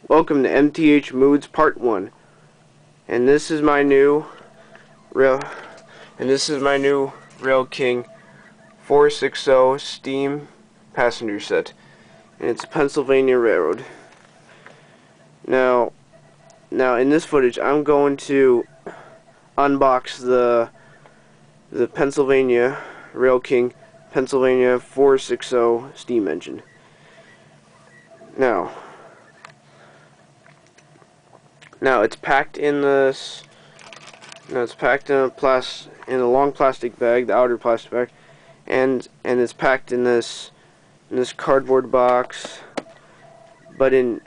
Welcome to MTH Moods Part 1. And this is my new RailKing 460 steam passenger set. And it's Pennsylvania Railroad. Now in this footage I'm going to unbox the Pennsylvania RailKing Pennsylvania 460 steam engine. Now it's packed in this. Now it's packed in a long plastic bag, the outer plastic bag, and it's packed in this cardboard box. But in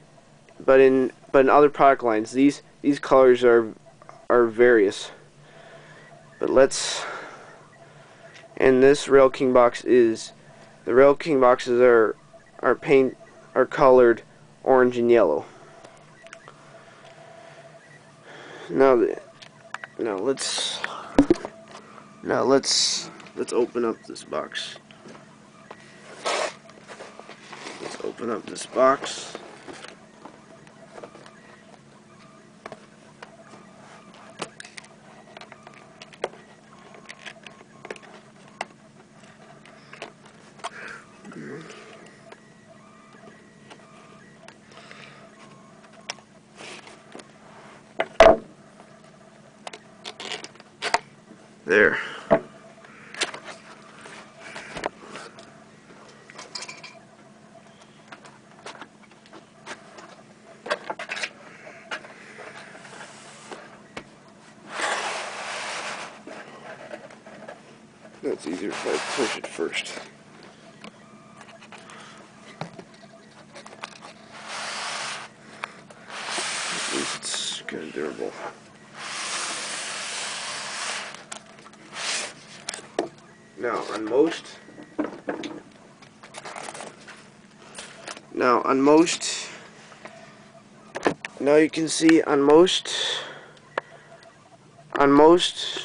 other product lines, these colors are various. But and this RailKing box is, the RailKing boxes are colored orange and yellow. Now let's open up this box. Let's open up this box. There. That's easier if I push it first. At least it's kind of durable. Now you can see on most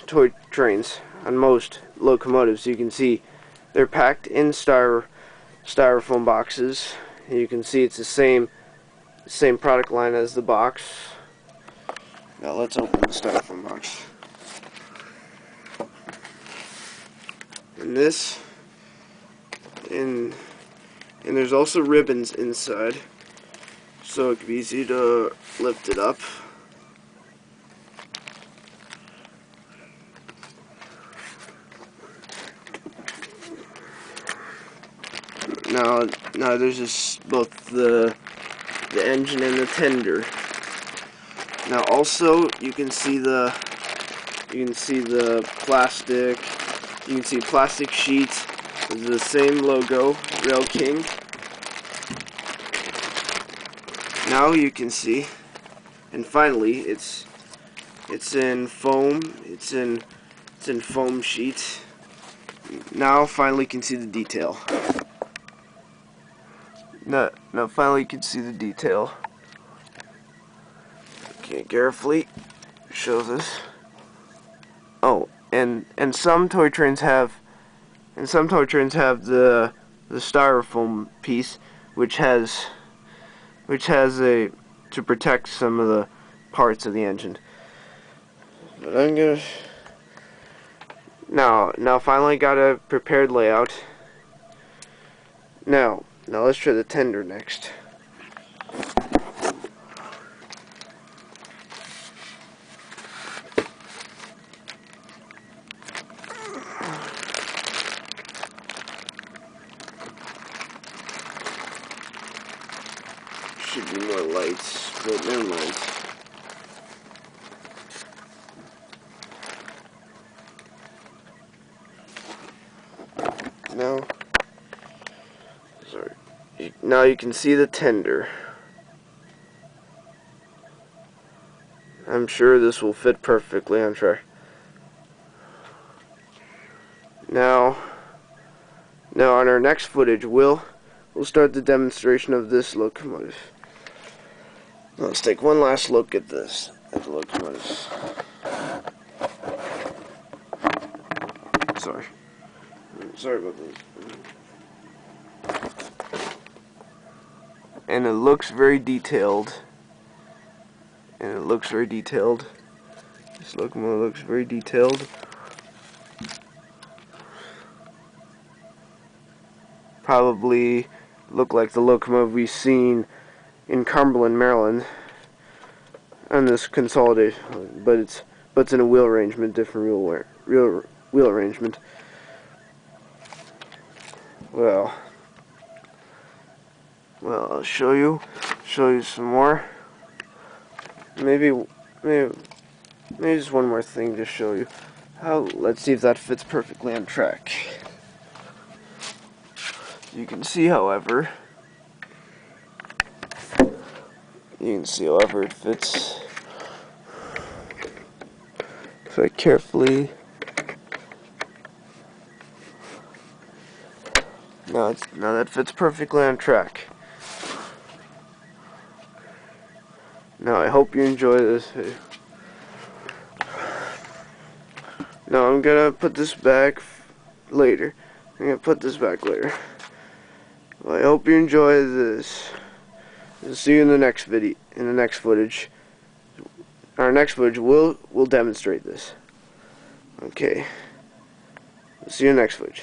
toy trains, on most locomotives, you can see they're packed in styrofoam boxes. You can see it's the same product line as the box. Now let's open the styrofoam box. And there's also ribbons inside, so it can be easy to lift it up. Now there's just both the engine and the tender. Now also you can see the plastic. You can see plastic sheets with the same logo, RailKing. Now you can see, and finally it's in foam. It's in foam sheet. Now finally you can see the detail. Now finally you can see the detail. Okay, carefully show this. Oh, and some toy trains have the styrofoam piece, which has to protect some of the parts of the engine. But I'm gonna now finally got a prepared layout. Now let's try the tender next. Should be more lights, but never mind. Now you can see the tender. I'm sure this will fit perfectly on track. Now on our next footage, we'll start the demonstration of this locomotive. Let's take one last look at the locomotive. Sorry about this. And it looks very detailed. and it looks very detailed. This locomotive looks very detailed. Probably look like the locomotive we've seen in Cumberland, Maryland, on this consolidation, but it's in a wheel arrangement, different wheel arrangement. Well, I'll show you some more. Maybe just one more thing to show you. Let's see if that fits perfectly on track. You can see, however, it fits. If I carefully, now that fits perfectly on track. Now I hope you enjoy this video. Now I'm gonna put this back later. Well, I hope you enjoy this. I'll see you in the next video. In the next footage. Our next footage will demonstrate this. Okay. See you in the next footage.